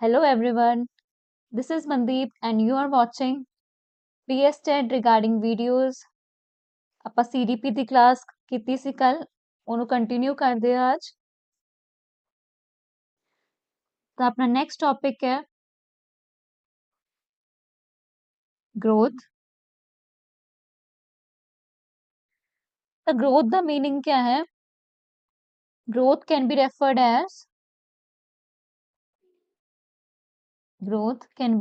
Hello everyone, this is Mandeep and you are watching PSTET regarding videos। ਆਪਾਂ CDP ਦੀ class ਕੀਤੀ ਸੀ ਕੱਲ, ਉਹਨੂੰ continue ਕਰਦੇ ਆ ਅੱਜ। ਤਾਂ ਆਪਣਾ ਨੈਕਸਟ ਟੌਪਿਕ ਹੈ growth। ਤਾਂ growth ਦਾ मीनिंग क्या है? growth can be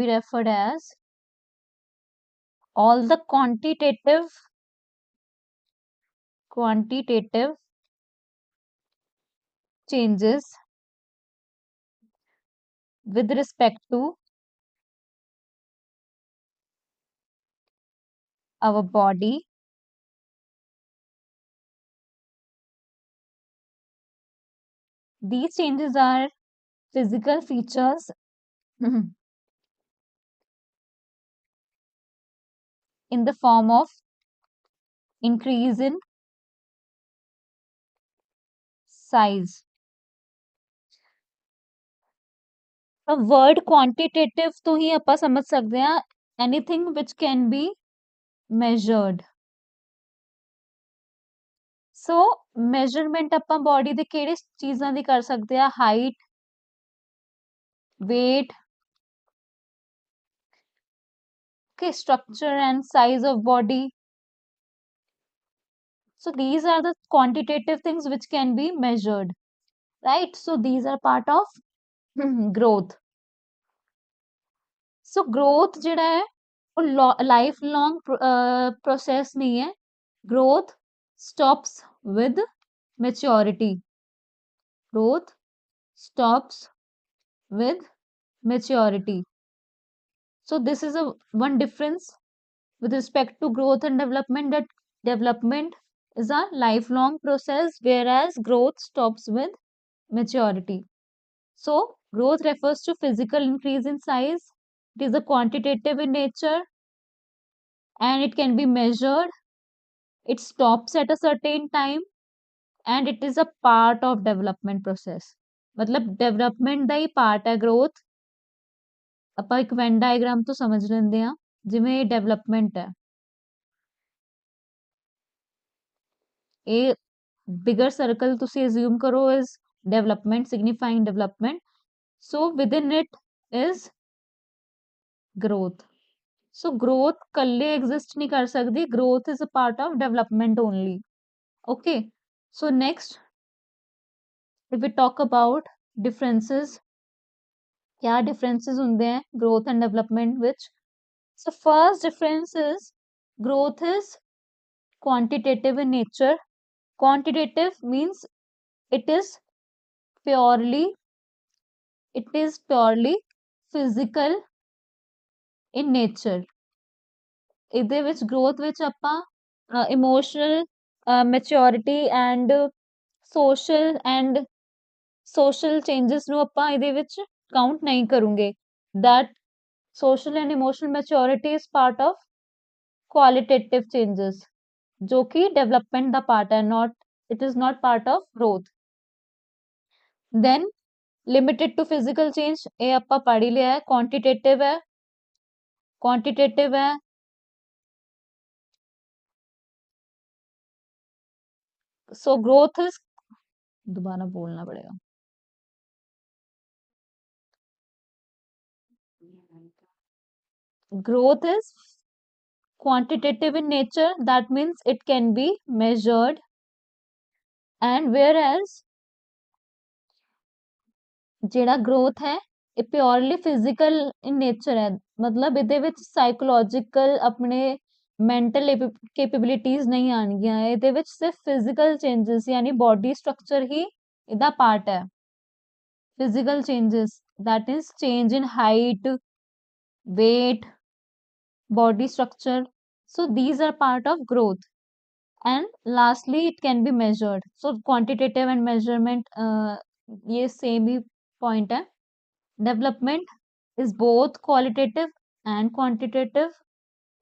referred as all the quantitative changes with respect to our body, these changes are physical features in the form of increase in size। Word quantitative तो ही ਆਪਾਂ ਸਮਝ ਸਕਦੇ ਹਾਂ anything which can be measured। So measurement ਆਪਾਂ body ਦੇ ਕਿਹੜੇ ਚੀਜ਼ਾਂ ਦੀ ਕਰ ਸਕਦੇ ਆ? Height, weight, okay, structure and size of body। So these are the quantitative things which can be measured, right? So these are part of growth। So growth ਜਿਹੜਾ ਹੈ ਉਹ ਲਾਈਫ ਲੌਂਗ ਪ੍ਰੋਸੈਸ ਨਹੀਂ ਹੈ। growth stops with maturity। growth stops with maturity। So this is a one difference with respect to growth and development, that development is a lifelong process whereas growth stops with maturity। So growth refers to physical increase in size. It is a quantitative in nature and it can be measured। It stops at a certain time and it is a part of development process। मतलब development ਦਾ ਹੀ part ਹੈ growth। ਆਪਾਂ ਇੱਕ van diagram ਤੋਂ ਸਮਝ ਲੈਂਦੇ ਆ। ਜਿਵੇਂ ਇਹ ਡਿਵੈਲਪਮੈਂਟ ਹੈ, ਇਹ ਬਿਗਰ ਸਰਕਲ ਤੁਸੀਂ ਅਸਿਊਮ ਕਰੋ is development, signifying development। so within it is growth। so growth ਕੱਲੇ exist ਨਹੀਂ ਕਰ ਸਕਦੀ, growth is a part of development only। okay, so next if we talk about differences, क्या differences ਹੁੰਦੇ हैं growth and development ਵਿੱਚ? so first difference is growth is quantitative in nature। quantitative means it is purely physical in nature। ਇਹਦੇ ਵਿੱਚ growth ਵਿੱਚ ਆਪਾਂ emotional maturity and social changes ਨੂੰ ਆਪਾਂ ਇਹਦੇ ਵਿੱਚ count ਨਹੀਂ ਕਰੂੰਗੇ। that social and emotional maturity is part of qualitative changes ਜੋ ਕਿ development ਦਾ part ਹੈ, it is not part of growth। then limited to physical change, ਇਹ ਆਪਾਂ ਪੜ੍ਹ ਹੀ ਲਿਆ ਹੈ। quantitative ਹੈ so growth is दोबारा बोलना पड़ेगा। growth is quantitative in nature, that means it can be measured, and whereas ਜਿਹੜਾ growth ਹੈ ਇਹ purely physical in nature ਹੈ। ਮਤਲਬ ਇਹਦੇ ਵਿੱਚ psychological ਆਪਣੇ mental capabilities ਨਹੀਂ ਆਣਗੀਆਂ, ਇਹਦੇ ਵਿੱਚ ਸਿਰਫ physical changes ਯਾਨੀ body structure ਹੀ ਇਹਦਾ part ਹੈ। physical changes, that is change in height, weight, body structure। so these are part of growth। and lastly it can be measured। so quantitative and measurement ये same ही point है। development is both qualitative and quantitative,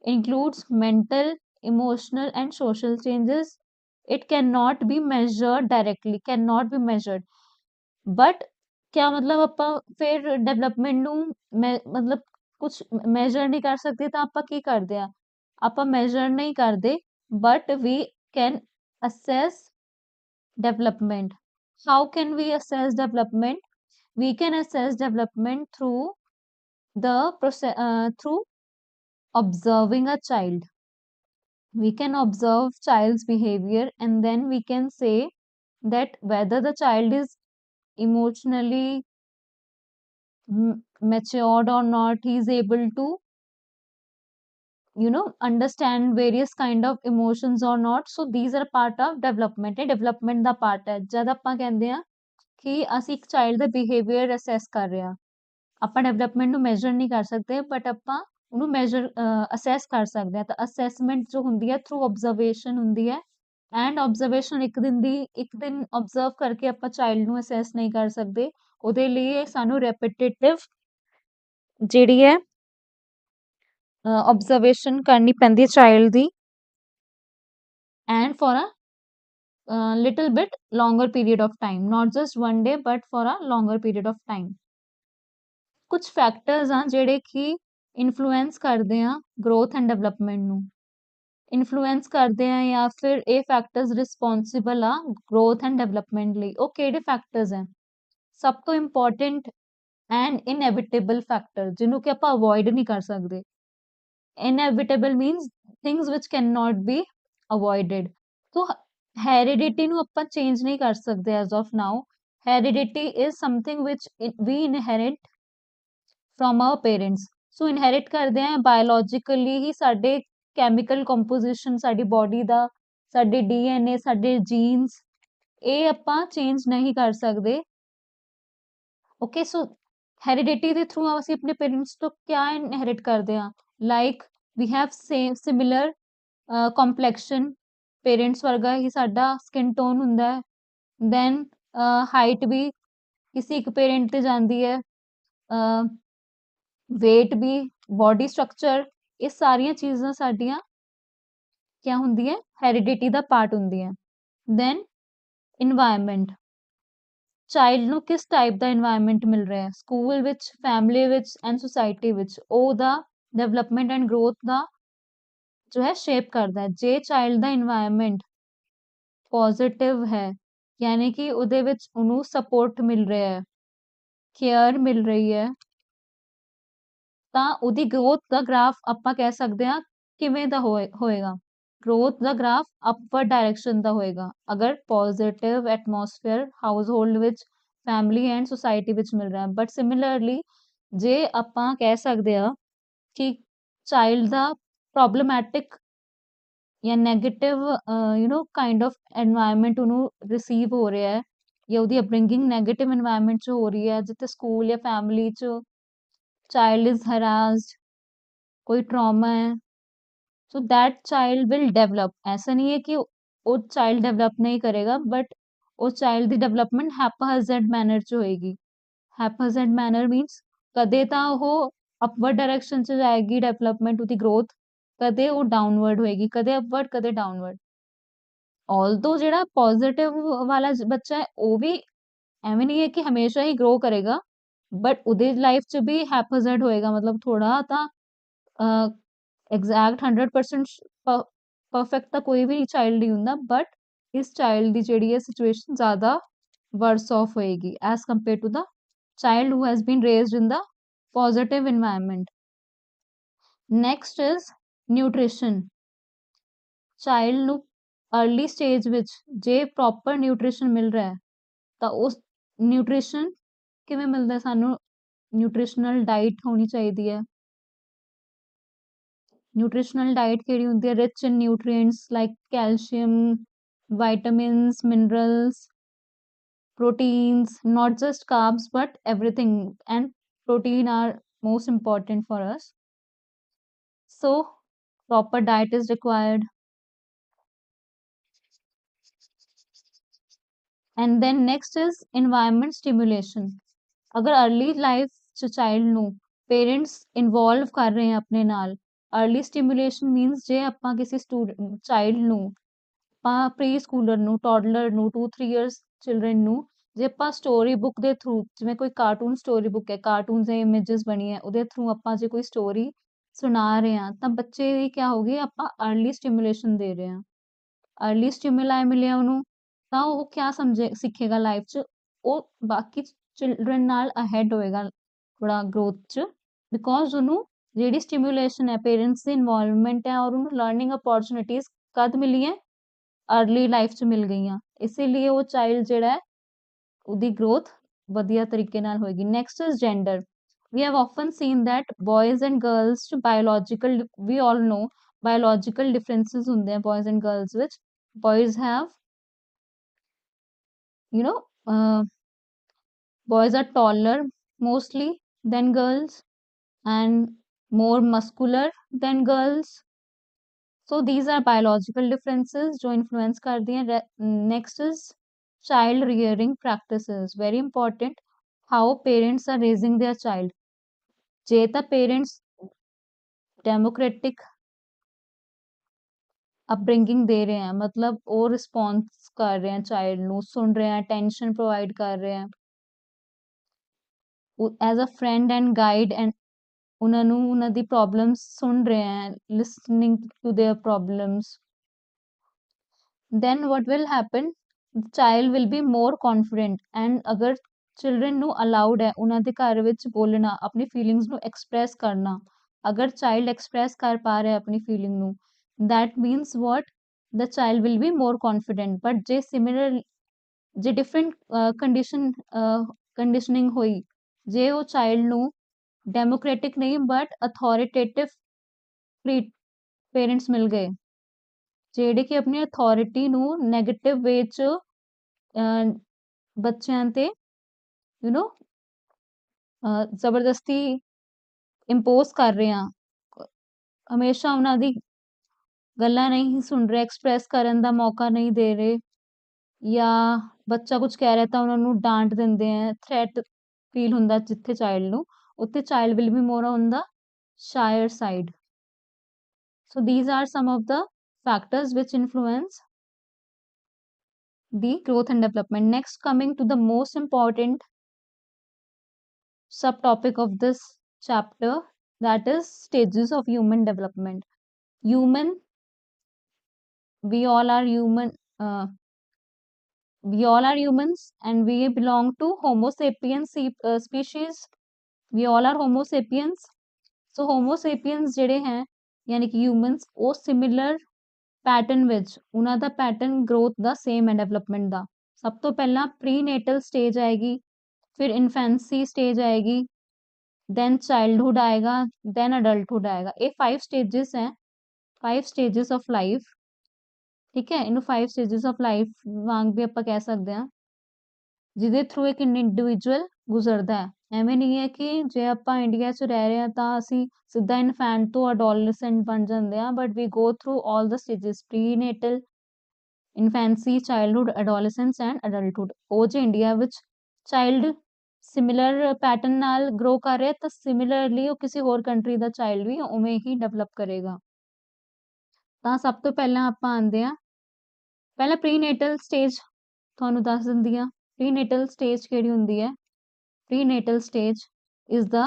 includes mental, emotional and social changes। it cannot be measured directly, but क्या मतलब ਆਪਾਂ ਫਿਰ development ਨੂੰ ਮਤਲਬ ਕੁਝ measure ਨਹੀਂ ਕਰ ਸਕਦੇ ਤਾਂ ਆਪਾਂ ਕੀ ਕਰਦੇ ਆ ਆਪਾਂ ਮੈਜ਼ਰ ਨਹੀਂ ਕਰਦੇ but we can assess development. How can we assess development? We can assess development through the process through observing a child. We can observe child's behavior and then we can say that whether the child is emotionally matured or not, he is able to understand various kind of emotions or not. So these are part of development. ਇਹ development ਦਾ part ਹੈ ਜਦ ਆਪਾਂ ਕਹਿੰਦੇ ਆ ਕਿ ਅਸੀਂ ਇੱਕ child ਦਾ behaviour assess ਕਰ ਰਹੇ ਆ ਆਪਾਂ ਡਿਵੈਲਪਮੈਂਟ ਨੂੰ ਮੈਜ਼ਰ ਨਹੀਂ ਕਰ ਸਕਦੇ ਬਟ ਆਪਾਂ ਉਹਨੂੰ ਮੈਜ਼ਰ ਅਸੈਸ ਕਰ ਸਕਦੇ ਆ ਤਾਂ ਅਸੈਸਮੈਂਟ ਜੋ ਹੁੰਦੀ ਹੈ ਥਰੂ ਆਬਜ਼ਰਵੇਸ਼ਨ ਹੁੰਦੀ ਹੈ ਐਂਡ ਆਬਜ਼ਰਵੇਸ਼ਨ ਇੱਕ ਦਿਨ ਆਬਜ਼ਰਵ ਕਰਕੇ ਆਪਾਂ ਚਾਈਲਡ ਨੂੰ ਅਸੈਸ ਨਹੀਂ ਕਰ ਸਕਦੇ ਉਹਦੇ ਲਈ ਸਾਨੂੰ ਰੈਪੀਟੇਟਿਵ ਜਿਹੜੀ ਹੈ ਆਬਜ਼ਰਵੇਸ਼ਨ ਕਰਨੀ ਪੈਂਦੀ ਹੈ child the and for a little bit longer period of time, not just one day but for a longer period of time. ਕੁਝ ਫੈਕਟਰਸ ਆ ਜਿਹੜੇ ਕਿ ਇਨਫਲੂਐਂਸ ਕਰਦੇ ਆ ਗਰੋਥ ਐਂਡ ਡਿਵੈਲਪਮੈਂਟ ਨੂੰ ਇਨਫਲੂਐਂਸ ਕਰਦੇ ਆ ਜਾਂ ਫਿਰ ਇਹ ਫੈਕਟਰਸ ਰਿਸਪੌਂਸਿਬਲ ਆ ਗਰੋਥ ਐਂਡ ਡਿਵੈਲਪਮੈਂਟ ਲਈ ਉਹ ਕਿਹੜੇ ਫੈਕਟਰਸ ਆ ਸਭ ਤੋਂ ਇੰਪੋਰਟੈਂਟ ਐਂਡ ਇਨਐਵਿਟੇਬਲ ਫੈਕਟਰ ਜਿਹਨੂੰ ਕਿ ਆਪਾਂ ਅਵੋਇਡ ਨਹੀਂ ਕਰ ਸਕਦੇ inevitable means things which can not be avoided so heredity ਨੂੰ ਆਪਾਂ ਚੇਂਜ ਨਹੀਂ ਕਰ ਸਕਦੇ as of now heredity is something which we inherit from our parents so inherit ਕਰਦੇ ਆ ਬਾਇਓਲੋਜੀਕਲੀ ਹੀ ਸਾਡੇ ਕੈਮੀਕਲ ਕੰਪੋਜੀਸ਼ਨ ਸਾਡੀ ਬਾਡੀ ਦਾ ਸਾਡੇ ਡੀਐਨਏ ਸਾਡੇ ਜੀਨਸ ਇਹ ਆਪਾਂ ਚੇਂਜ ਨਹੀਂ ਕਰ ਸਕਦੇ ਓਕੇ ਸੋ ਹੈਰੀਡਿਟੀ ਦੇ ਥਰੂ ਅਸੀਂ ਆਪਣੇ ਪੇਰੈਂਟਸ ਤੋਂ ਕਿਆ ਇਨਹੈਰਿਟ ਕਰਦੇ ਆ like we have similar complexion parents ਵਰਗਾ ਹੀ ਸਾਡਾ ਸਕਿਨ ਟੋਨ ਹੁੰਦਾ ਹੈ ਦੈਨ ਹਾਈਟ ਵੀ ਕਿਸੇ ਇੱਕ ਪੇਰੈਂਟ ਤੇ ਜਾਂਦੀ ਹੈ weight ਵੀ body structure ਇਹ ਸਾਰੀਆਂ ਚੀਜ਼ਾਂ ਸਾਡੀਆਂ ਕਿਆ ਹੁੰਦੀਆਂ ਹੈਰੀਡਿਟੀ ਦਾ ਪਾਰਟ ਹੁੰਦੀਆਂ ਦੈਨ ਇਨਵਾਇਰਨਮੈਂਟ ਚਾਈਲਡ ਨੂੰ ਕਿਸ ਟਾਈਪ ਦਾ ਇਨਵਾਇਰਨਮੈਂਟ ਮਿਲ ਰਿਹਾ ਹੈ ਸਕੂਲ ਵਿੱਚ ਫੈਮਿਲੀ ਵਿੱਚ ਐਂਡ ਸੁਸਾਇਟੀ ਵਿੱਚ ਉਹਦਾ ਡਿਵੈਲਪਮੈਂਟ ਐਂਡ ਗਰੋਥ ਦਾ ਜੋ ਹੈ ਸ਼ੇਪ ਕਰਦਾ ਹੈ ਜੇ ਚਾਈਲਡ ਦਾ ਇਨਵਾਇਰਨਮੈਂਟ ਪੋਜ਼ਿਟਿਵ ਹੈ ਯਾਨੀ ਕਿ ਉਹਦੇ ਵਿੱਚ ਉਹਨੂੰ ਸਪੋਰਟ ਮਿਲ ਰਿਹਾ ਹੈ ਕੇਅਰ ਮਿਲ ਰਹੀ ਹੈ ਤਾਂ ਉਹਦੀ ਗਰੋਥ ਦਾ ਗ੍ਰਾਫ ਆਪਾਂ ਕਹਿ ਸਕਦੇ ਹਾਂ ਕਿਵੇਂ ਦਾ ਹੋਏਗਾ growth ਦਾ ਗ੍ਰਾਫ ਅਪਵਰਡ ਡਾਇਰੈਕਸ਼ਨ ਦਾ ਹੋਏਗਾ ਅਗਰ ਪੋਜ਼ਿਟਿਵ ਐਟਮੋਸਫੇਅਰ ਹਾਊਸਹੋਲਡ ਵਿੱਚ ਫੈਮਿਲੀ ਐਂਡ ਸੁਸਾਇਟੀ ਵਿੱਚ ਮਿਲ ਰਿਹਾ ਬਟ ਸਿਮਿਲਰਲੀ ਜੇ ਆਪਾਂ ਕਹਿ ਸਕਦੇ ਆ ਕਿ ਚਾਈਲਡ ਦਾ ਪ੍ਰੋਬਲਮੈਟਿਕ ਜਾਂ ਨੈਗੇਟਿਵ ਕਾਈਂਡ ਆਫ ਐਨਵਾਇਰਨਮੈਂਟ ਉਹਨੂੰ ਰਿਸੀਵ ਹੋ ਰਿਹਾ ਹੈ ਜਾਂ ਉਹਦੀ ਅਪਬ੍ਰਿੰਗਿੰਗ ਨੈਗੇਟਿਵ ਐਨਵਾਇਰਨਮੈਂਟ 'ਚ ਹੋ ਰਹੀ ਹੈ ਜਿੱਥੇ ਸਕੂਲ ਜਾਂ ਫੈਮਿਲੀ 'ਚ ਚਾਈਲਡ ਇਜ਼ ਹਰਾਸਡ कोई ट्रॉमा है so that child will develop ऐसा नहीं है कि वो चाइल्ड डेवलप नहीं करेगा बट वो चाइल्ड ਦੀ ਡਿਵੈਲਪਮੈਂਟ ਹੈਪਾਜ਼ਰਡ ਮੈਨਰ 'ਚ ਹੋਏਗੀ ਹੈਪਾਜ਼ਰਡ ਮੈਨਰ ਮੀਨਸ ਕਦੇ ਤਾਂ ਉਹ ਅਪਵਰਡ ਡਾਇਰੈਕਸ਼ਨ 'ਚ ਜਾਏਗੀ ਡਿਵੈਲਪਮੈਂਟ ਉਹਦੀ ਗਰੋਥ ਕਦੇ ਉਹ ਡਾਊਨਵਰਡ ਹੋਏਗੀ ਕਦੇ ਅਪਵਰਡ ਕਦੇ ਡਾਊਨਵਰਡ ਆਲਦੋ ਜਿਹੜਾ ਪੋਜ਼ਿਟਿਵ ਵਾਲਾ ਬੱਚਾ ਹੈ ਉਹ ਵੀ ਐਵੇਂ ਨਹੀਂ ਹੈ ਕਿ ਹਮੇਸ਼ਾ ਹੀ ਗਰੋ ਕਰੇਗਾ ਬਟ ਉਹਦੇ ਲਾਈਫ 'ਚ ਵੀ ਹੈਪਾਜ਼ਰਡ ਹੋਏਗਾ ਮਤਲਬ ਥੋੜਾ ਤਾਂ ਐਗਜ਼ੈਕਟ 100% ਪਰਫੈਕਟ ਤਾਂ ਕੋਈ ਵੀ ਚਾਈਲਡ ਨਹੀਂ ਹੁੰਦਾ ਬਟ ਇਸ ਚਾਈਲਡ ਦੀ ਜਿਹੜੀ ਹੈ ਸਿਚੁਏਸ਼ਨ ਜ਼ਿਆਦਾ worse off ਹੋਏਗੀ as compared to the child who has been raised in the positive environment. Next is nutrition. Child ਨੂੰ early stage ਵਿੱਚ ਜੇ proper nutrition ਮਿਲ ਰਿਹਾ ਹੈ ਤਾਂ ਉਸ nutrition ਕਿਵੇਂ ਮਿਲਦਾ ਸਾਨੂੰ nutritional diet ਹੋਣੀ ਚਾਹੀਦੀ ਹੈ nutritional diet ਕਿਹੜੀ ਹੁੰਦੀ ਹੈ rich in nutrients like calcium vitamins minerals proteins not just carbs but everything and protein are most important for us so proper diet is required and then next is environment stimulation ਅਗਰ early life ਚ child ਨੂੰ parents involve ਕਰ ਰਹੇ ਆ ਆਪਣੇ ਨਾਲ early stimulation मीनस जे ਆਪਾਂ ਕਿਸੇ ਚਾਈਲਡ ਨੂੰ ਆਪਾਂ ਪ੍ਰੀ ਸਕੂਲਰ ਨੂੰ ਟੌਡਲਰ ਨੂੰ 2-3 ਇਅਰਸ ਚਿਲड्रन ਨੂੰ ਜੇ ਆਪਾਂ ਸਟੋਰੀ ਬੁੱਕ ਦੇ ਥਰੂ, ਜਿਵੇਂ ਕੋਈ ਕਾਰਟੂਨ ਸਟੋਰੀ ਬੁੱਕ ਹੈ, ਕਾਰਟੂਨ ਜਾਂ ਇਮੇजेस ਬਣੀ ਹੈ, ਉਹਦੇ ਥਰੂ ਆਪਾਂ ਜੇ ਕੋਈ ਸਟੋਰੀ ਸੁਣਾ ਰਹੇ ਹਾਂ ਤਾਂ ਬੱਚੇ ਦੀ ਕਿਆ ਹੋਗੀ, ਆਪਾਂ अर्ਲੀ ਸਟਿਮੂਲੇਸ਼ਨ ਦੇ ਰਹੇ ਹਾਂ, अर्ਲੀ ਸਟਿਮੂਲਾਈ ਮਿਲਿਆ ਉਹਨੂੰ, ਤਾਂ ਉਹ ਕਿਆ ਸਮਝੇ ਸਿੱਖੇਗਾ ਲਾਈਫ 'ਚ, ਉਹ ਬਾਕੀ ਚਿਲਡਰਨ ਨਾਲ ਅਹੈਡ ਹੋਏਗਾ ਥੋੜਾ ਗਰੋਥ 'ਚ, ਬਿਕੋਜ਼ ਉਹਨੂੰ ਜਿਹੜੀ ਸਟਿਮੂਲੇਸ਼ਨ ਹੈ, ਪੇਰੈਂਟਸ ਦੀ ਇਨਵੋਲਵਮੈਂਟ ਹੈ, ਔਰ ਉਹਨੂੰ ਲਰਨਿੰਗ ਅਪੋਰਚੁਨਿਟੀਜ਼ ਕਦ ਮਿਲੀ ਹੈ, अर्ਲੀ ਲਾਈਫ 'ਚ ਮਿਲ ਗਈਆਂ, ਇਸੇ ਲਈ ਉਹ ਚਾਈਲਡ ਜਿਹੜਾ ਹੈ ਉਹਦੀ ਗਰੋਥ ਵਧੀਆ ਤਰੀਕੇ ਨਾਲ ਹੋਏਗੀ। Next is gender. We have often seen that boys and girls ਚ biological, we all know biological differences ਹੁੰਦੇ ਆ boys and girls ਵਿੱਚ। boys have, you know, boys are taller mostly than girls and more muscular than girls. So these are biological differences जो influence करती हैं। Next is child rearing practices, very important, how parents are raising their child। ਜੇ ਤਾਂ parents democratic upbringing ਦੇ ਰਹੇ ਆ, ਮਤਲਬ ਉਹ ਰਿਸਪੌਂਸ ਕਰ ਰਹੇ ਆ, ਚਾਈਲਡ ਨੂੰ ਸੁਣ ਰਹੇ ਆ, ਅਟੈਂਸ਼ਨ ਪ੍ਰੋਵਾਈਡ ਕਰ ਰਹੇ ਆ as a friend and guide, and ਉਹਨਾਂ ਨੂੰ ਉਹਨਾਂ ਦੀ ਪ੍ਰੋਬਲਮਸ ਸੁਣ ਰਹੇ ਆ, listening to their problems, then what will happen, the child will be more confident। and ਅਗਰ ਚਿਲਡਰਨ ਨੂੰ ਅਲਾਉਡ ਹੈ ਉਹਨਾਂ ਦੇ ਘਰ ਵਿੱਚ ਬੋਲਣਾ, ਆਪਣੀ ਫੀਲਿੰਗਸ ਨੂੰ ਐਕਸਪ੍ਰੈਸ ਕਰਨਾ, ਅਗਰ ਚਾਈਲਡ ਐਕਸਪ੍ਰੈਸ ਕਰ ਪਾ ਰਿਹਾ ਆਪਣੀ ਫੀਲਿੰਗ ਨੂੰ, that means what, the child will be more confident। but ਜੇ ਸਿਮਿਲਰ, ਜੇ ਡਿਫਰੈਂਟ ਕੰਡੀਸ਼ਨਿੰਗ ਹੋਈ, ਜੇ ਉਹ ਚਾਈਲਡ ਨੂੰ ਡੈਮੋਕ੍ਰੈਟਿਕ ਨਹੀਂ ਬਟ ਅਥੋਰੀਟੇਟਿਵ ਪੇਰੈਂਟਸ ਮਿਲ ਗਏ, ਜਿਹੜੇ ਕਿ ਆਪਣੀ ਅਥੋਰਿਟੀ ਨੂੰ ਨੈਗੇਟਿਵ ਵੇ 'ਚ ਬੱਚਿਆਂ ਤੇ ਯੂ نو ਜ਼ਬਰਦਸਤੀ ਇੰਪੋਜ਼ ਕਰ ਰਹੇ ਆ, ਹਮੇਸ਼ਾ ਉਹਨਾਂ ਦੀ ਗੱਲਾਂ ਨਹੀਂ ਸੁਣ ਰਹੇ, ਐਕਸਪ੍ਰੈਸ ਕਰਨ ਦਾ ਮੌਕਾ ਨਹੀਂ ਦੇ ਰਹੇ, ਜਾਂ ਬੱਚਾ ਕੁਝ ਕਹਿ ਰਿਹਾ ਤਾਂ ਉਹਨਾਂ ਨੂੰ ਡਾਂਟ ਦਿੰਦੇ ਆ, ਥ੍ਰੈਟ ਫੀਲ ਹੁੰਦਾ ਜਿੱਥੇ ਚਾਈਲਡ ਨੂੰ, ਉੱਥੇ child will be more on the ਸ਼ਾਇਰ side. So these are some of the factors which influence the growth and development। Next, coming to the most important subtopic of this chapter, that is stages of human development। Human, we all are human, we all are humans and we belong to Homo sapiens species। We all are Homo sapiens। So Homo sapiens ਜਿਹੜੇ ਹੈ ਯਾਨੀ ਕਿ humans, ਉਹ similar pattern ਵਿੱਚ, ਉਹਨਾਂ ਦਾ pattern growth ਦਾ same ਹੈ development ਦਾ। ਸਭ ਤੋਂ ਪਹਿਲਾਂ ਪ੍ਰੀਨੇਟਲ ਸਟੇਜ ਆਏਗੀ, ਫਿਰ ਇਨਫੈਂਸੀ ਸਟੇਜ ਆਏਗੀ, ਦੈਨ ਚਾਈਲਡਹੁੱਡ ਆਏਗਾ, ਦੈਨ ਅਡਲਟਹੁੱਡ ਆਏਗਾ। ਇਹ 5 ਸਟੇजेस ਹੈ, 5 ਸਟੇजेस ਆਫ ਲਾਈਫ, ਠੀਕ ਹੈ। ਇਹਨੂੰ 5 ਸਟੇजेस ਆਫ ਲਾਈਫ ਵਾਂਗ ਵੀ ਆਪਾਂ ਕਹਿ ਸਕਦੇ ਹਾਂ, ਜਿਹਦੇ ਥਰੂ ਇੱਕ ਇੰਡੀਵਿਜੂਅਲ ਗੁਜ਼ਰਦਾ ਹੈ। ਐਵੇਂ ਨਹੀਂ ਹੈ ਕਿ ਜੇ ਆਪਾਂ ਇੰਡੀਆ 'ਚ ਰਹਿ ਰਹੇ ਹਾਂ ਤਾਂ ਅਸੀਂ ਸਿੱਧਾ ਇਨਫੈਂਟ ਤੋਂ ਅਡੋਲਸੈਂਟ ਬਣ ਜਾਂਦੇ ਆ, but we go through all the stages, prenatal, infancy, childhood, adolescence and adulthood. ਉਹ ਜੇ ਇੰਡੀਆ ਵਿੱਚ ਚਾਈਲਡ ਸਿਮਿਲਰ ਪੈਟਰਨ ਨਾਲ ਗਰੋ ਕਰ ਰਿਹਾ ਤਾਂ ਸਿਮਿਲਰਲੀ ਉਹ ਕਿਸੇ ਹੋਰ ਕੰਟਰੀ ਦਾ ਚਾਈਲਡ ਵੀ ਉਵੇਂ ਹੀ ਡਿਵੈਲਪ ਕਰੇਗਾ। ਤਾਂ ਸਭ ਤੋਂ ਪਹਿਲਾਂ ਆਪਾਂ ਆਉਂਦੇ ਆ, ਪਹਿਲਾਂ ਪ੍ਰੀਨੇਟਲ ਸਟੇਜ ਤੁਹਾਨੂੰ ਦੱਸ ਦਿੰਦੀ ਆ। ਪ੍ਰੀਨੇਟਲ ਸਟੇਜ ਕਿਹੜੀ ਹੁੰਦੀ ਹੈ? Prenatal stage is the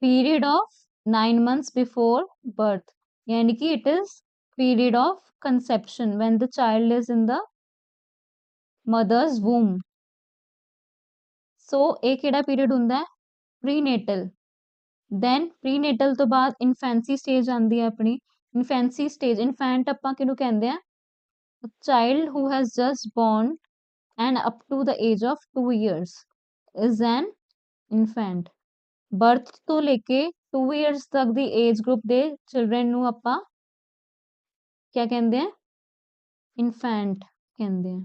period of 9 months before birth, यानी कि it is period of conception when the child is in the mother's womb। So ਇਹ ਕਿਹੜਾ ਪੀਰੀਅਡ ਹੁੰਦਾ ਹੈ? Prenatal। then prenatal ਤੋਂ ਬਾਅਦ infancy stage ਆਉਂਦੀ ਹੈ ਆਪਣੀ। infancy stage, infant ਆਪਾਂ ਕਿਹਨੂੰ ਕਹਿੰਦੇ ਆ? A child who has just born and up to the age of 2 years is an infant। Birth ਤੋਂ ਲੈ ਕੇ 2 ਇਅਰਸ ਤੱਕ ਦੀ ਏਜ ਗਰੁੱਪ ਦੇ ਚਿਲਡਰਨ ਨੂੰ ਆਪਾਂ ਕਿਆ ਕਹਿੰਦੇ ਆ? ਇਨਫੈਂਟ ਕਹਿੰਦੇ ਆ।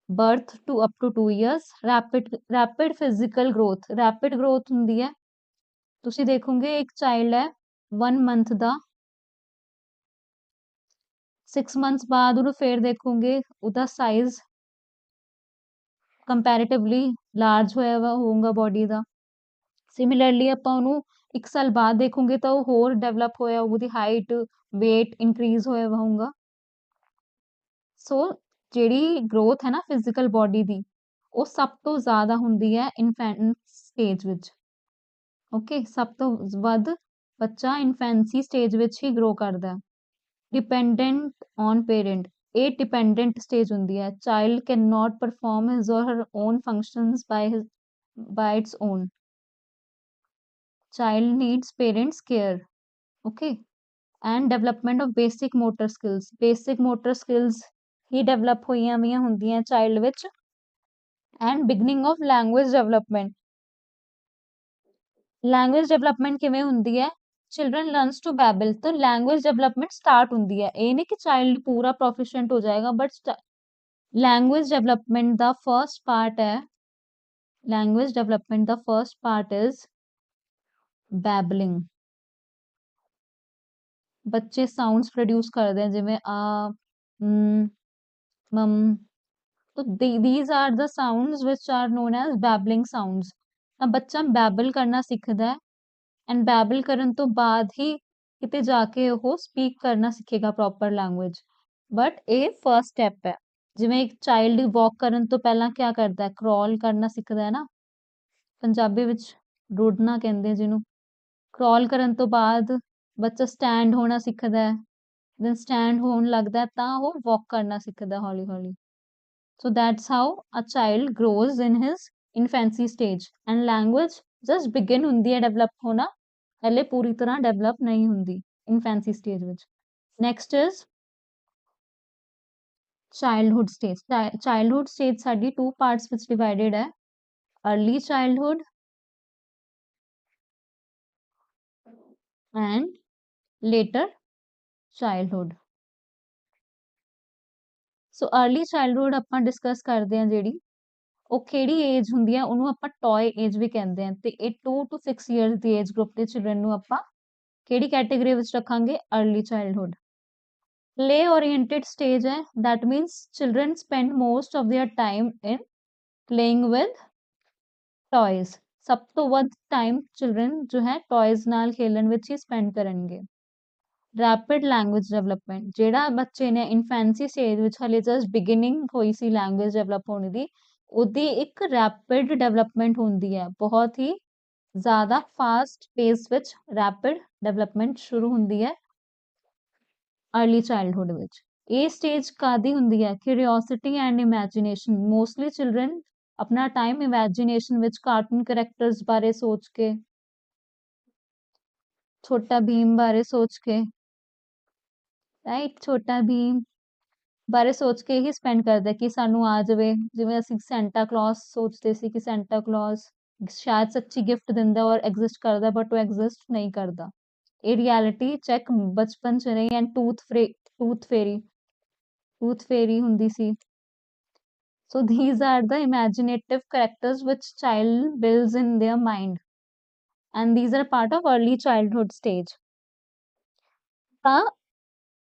Birth to up to 2 years. Rapid physical growth, rapid growth ਹੁੰਦੀ ਹੈ। ਤੁਸੀਂ ਦੇਖੋਗੇ ਇੱਕ ਚਾਈਲਡ ਹੈ 1 ਮੰਥ ਦਾ, 6 ਮੰਥਸ ਬਾਅਦ ਉਹਨੂੰ ਫੇਰ ਦੇਖੋਗੇ ਉਹਦਾ ਸਾਈਜ਼ ਕੰਪੈरेटिवली ਲਾਰਜ ਹੋਇਆ ਵਾ ਹੋਊਗਾ ਬੋਡੀ ਦਾ। ਸਿਮਿਲਰਲੀ ਆਪਾਂ ਉਹਨੂੰ 1 ਸਾਲ ਬਾਅਦ ਦੇਖੋਗੇ ਤਾਂ ਉਹ ਹੋਰ ਡਿਵੈਲਪ ਹੋਇਆ, ਉਹਦੀ ਹਾਈਟ, weight ਇਨਕਰੀਜ਼ ਹੋਇਆ ਹੋਊਗਾ। ਸੋ ਜਿਹੜੀ ਗਰੋਥ ਹੈ ਨਾ ਫਿਜ਼ੀਕਲ ਬੋਡੀ ਦੀ, ਉਹ ਸਭ ਤੋਂ ਜ਼ਿਆਦਾ ਹੁੰਦੀ ਹੈ ਇਨਫੈਂਟ ਸਟੇਜ ਵਿੱਚ। ਓਕੇ, ਸਭ ਤੋਂ ਵੱਧ ਬੱਚਾ ਇਨਫੈਂਸੀ ਸਟੇਜ ਵਿੱਚ ਹੀ ਗਰੋ ਕਰਦਾ ਹੈ। ਡਿਪੈਂਡੈਂਟ ਔਨ ਪੇਰੈਂਟ, ਇਹ ਡਿਪੈਂਡੈਂਟ ਸਟੇਜ ਹੁੰਦੀ ਹੈ। Child can not perform his or her own functions by its own. Child needs parents care. Okay, and development of basic motor skills, basic motor skills ਹੀ develop ਹੋਈਆਂ ਵੀਆਂ ਹੁੰਦੀਆਂ child ਵਿੱਚ। And beginning of language development, language development ਕਿਵੇਂ ਹੁੰਦੀ ਹੈ? Children learns to Behbal, ਤਾਂ language development start ਹੁੰਦੀ ਹੈ। ਇਹ ਨਹੀਂ ਕਿ ਚਾਈਲਡ ਪੂਰਾ ਪ੍ਰੋਫੀਸ਼ੀਐਂਟ ਹੋ ਜਾਏਗਾ, ਬਟ ਲੈਂਗੁਏਜ ਡਿਵੈਲਪਮੈਂਟ ਦਾ ਫਰਸਟ ਪਾਰਟ ਹੈ, ਲੈਂਗੁਏਜ ਡਿਵੈਲਪਮੈਂਟ ਦਾ ਫਰਸਟ ਪਾਰਟ ਇਜ਼ ਬੈਬਲਿੰਗ। ਬੱਚੇ ਸਾਊਂਡਸ ਪ੍ਰੋਡਿਊਸ ਕਰਦੇ हैं ਜਿਵੇਂ ਆ, ਮਮ, तो these are the sounds which are known as babbling sounds। ਤਾਂ ਬੱਚਾ ਬੈਬਲ ਕਰਨਾ ਸਿੱਖਦਾ ਹੈ, ਐਂਡ ਬੈਬਲ ਕਰਨ ਤੋਂ ਬਾਅਦ ਹੀ ਕਿਤੇ ਜਾ ਕੇ ਉਹ ਸਪੀਕ ਕਰਨਾ ਸਿੱਖੇਗਾ ਪ੍ਰੋਪਰ ਲੈਂਗੁਏਜ। ਬਟ ਇਹ ਫਰਸਟ ਸਟੈਪ ਹੈ। ਜਿਵੇਂ ਇੱਕ ਚਾਈਲਡ ਵਾਕ ਕਰਨ ਤੋਂ ਪਹਿਲਾਂ ਕੀ ਕਰਦਾ ਹੈ? ਕ੍ਰੋਲ ਕਰਨਾ ਸਿੱਖਦਾ ਹੈ ਨਾ, ਪੰਜਾਬੀ ਵਿੱਚ ਰੁੜਨਾ ਕਹਿੰਦੇ ਜਿਹਨੂੰ। ਕ੍ਰੋਲ ਕਰਨ ਤੋਂ ਬਾਅਦ ਬੱਚਾ ਸਟੈਂਡ ਹੋਣਾ ਸਿੱਖਦਾ ਹੈ, ਦੈਨ ਸਟੈਂਡ ਹੋਣ ਲੱਗਦਾ ਹੈ ਤਾਂ ਉਹ ਵਾਕ ਕਰਨਾ ਸਿੱਖਦਾ ਹੌਲੀ ਹੌਲੀ। So that's how a child grows in his infancy stage, and language just begin ਹੁੰਦੀ ਹੈ ਡਿਵੈਲਪ ਹੋਣਾ, ਹਲੇ ਪੂਰੀ ਤਰ੍ਹਾਂ ਡਿਵੈਲਪ ਨਹੀਂ ਹੁੰਦੀ infancy stage ਵਿੱਚ। Next is childhood stage। childhood stage ਸਾਡੀ two parts ਵਿੱਚ divided ਹੈ, early childhood and later childhood। So early childhood ਆਪਾਂ ਡਿਸਕਸ ਕਰਦੇ ਹਾਂ ਜਿਹੜੀ, ਉਹ ਕਿਹੜੀ ਏਜ ਹੁੰਦੀ ਹੈ? ਉਹਨੂੰ ਆਪਾਂ ਟॉय ਏਜ ਵੀ ਕਹਿੰਦੇ ਹਾਂ। ਤੇ ਇਹ 2 to 6 ਇਅਰਸ ਦੀ ਏਜ ਗਰੁੱਪ ਦੇ ਚਿਲड्रन ਨੂੰ ਆਪਾਂ ਕਿਹੜੀ ਕੈਟੇਗਰੀ ਵਿੱਚ ਰੱਖਾਂਗੇ? Early childhood. Play oriented stage है, that means children spend most of their time in playing with toys. सब तो वध टाइम चिल्ड्रन जो है टॉयज नाल खेलन विच ही स्पेंड करनगे। रैपिड लैंग्वेज डेवलपमेंट, जेड़ा बच्चे ने इनफेंसी स्टेज विच हले जस्ट बिगिनिंग होई सी लैंग्वेज डेवलप होने दी, उदी एक रैपिड डेवलपमेंट होंदी है, बहुत ही ज़्यादा फास्ट पेस विच रैपिड डेवलपमेंट शुरू होंदी है अर्ली चाइल्डहुड विच। ये स्टेज कादी हुंदी है? Curiosity and imagination. Mostly children अपना टाइम इमेजिनेशन विच कार्टून करैक्टर्स बारे सोच के, छोटा भीम बारे सोच के, राइट, छोटा भीम बारे सोच के ही स्पेंड करते कि सानू आ जाए। जिवें असीं सेंटा क्लॉज सोचते सी कि सेंटा क्लॉज शायद सच्ची गिफ्ट दिंदा और एग्जिस्ट करदा, बट वो एग्जिस्ट नहीं करदा। ये रियलिटी चेक बचपन च रही। एंड टूथ फेरी हुंदी सी। So these are the imaginative characters which child builds in their mind, and these are part of early childhood stage। ਤਾਂ